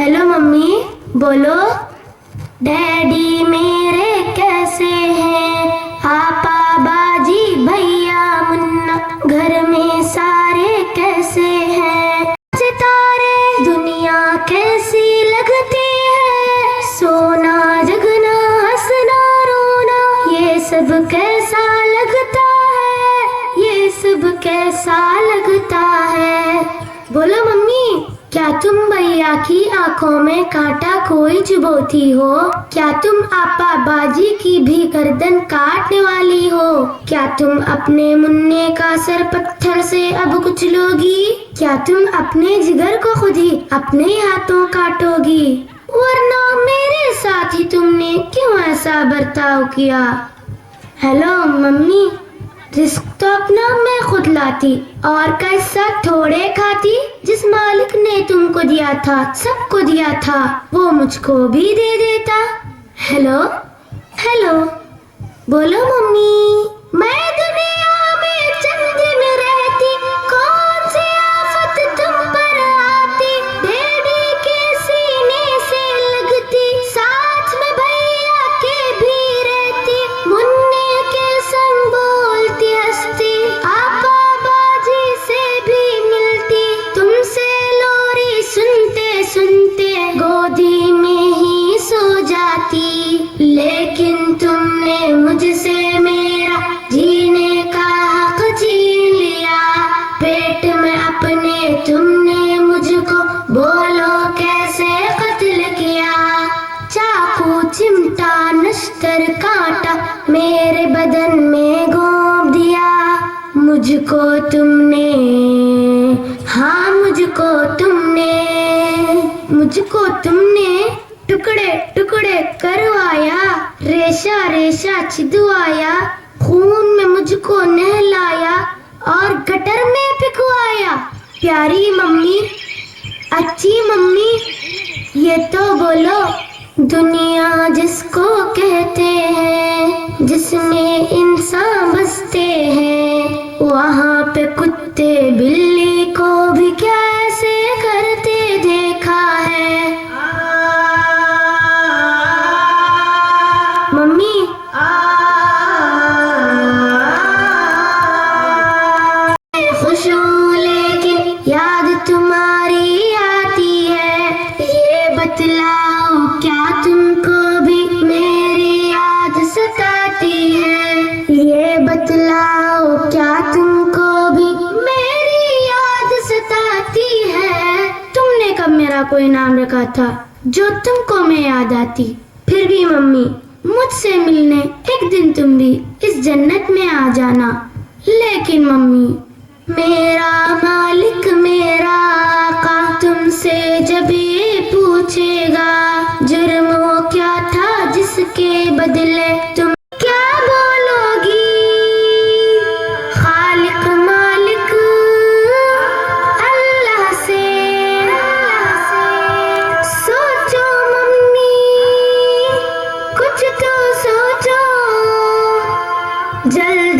Hello mummy, बोलो। Daddy मेरे कैसे हैं? पापा, बाजी, भैया, मुन्ना, घर में सारे कैसे हैं? सितारे दुनिया कैसी लगती है? सोना जगना हंसना रोना, ये सब कैसा लगता है? ये सब कैसा लगता है? बोलो मम्मी, क्या तुम भैया की आंखों में कांटा कोई चुभोती हो? क्या तुम आपा बाजी की भी गर्दन काटने वाली हो? क्या तुम अपने मुन्ने का सर पत्थर से अब कुचलोगी? क्या तुम अपने जिगर को खुद ही अपने हाथों काटोगी? वरना मेरे साथ ही तुमने क्यों ऐसा बर्ताव किया? हेलो मम्मी, रिस्क तो अपना मैं खुद लाती और कैसा थोड़े खाती। जिस मालिक ने तुमको दिया था, सबको दिया था, वो मुझको भी दे देता। हेलो हेलो, बोलो मम्मी। मैं दुनिया में चंद दिन रहती, कौन सी आफत तुम पर आती? डैडी के सीने से लगती, साथ में भैया के भी रहती, मुन्ने के संग बोलती हंसती, आपा बाजी से भी मिलती, तुमसे लोरी सुनते सुनते गोदी में ही सो जाती। लेकिन तुमने मुझसे मेरा जीने का हक छीन लिया। पेट में अपने तुमने मुझको बोलो कैसे कत्ल किया? चाकू, चिमटा, नश्तर, कांटा मेरे बदन में घोंप दिया। मुझको तुमने, हाँ मुझको तुमने टुकड़े टुकड़े करवाया, रेशा रेशा छिदवाया, खून में मुझको नहलाया और गटर में फिकवाया। प्यारी मम्मी, अच्छी मम्मी, ये तो बोलो, दुनिया जिसको कहते हैं, जिसमें इंसान बसते हैं, वहाँ पे कुत्ते बिल्ली को भी कैसे करते देखा है? मम्मी, खुश हूँ लेकिन याद तुम्हारी आती है। ये बतलाओ क्या तुमको भी मेरी याद सताती है? ये बतलाओ क्या तुमको भी मेरी याद सताती है? तुमने कब मेरा कोई नाम रखा था जो तुमको मैं याद आती? फिर भी मम्मी, मुझसे मिलने एक दिन तुम भी इस जन्नत में आ जाना। लेकिन मम्मी, मेरा मालिक, मेरा आका तुमसे जब ये पूछेगा जुर्म वो क्या था जिसके बदले तुम क्या बोलोगी? खालिक मालिक अल्लाह से सोचो मम्मी, कुछ तो सोचो। जल्दी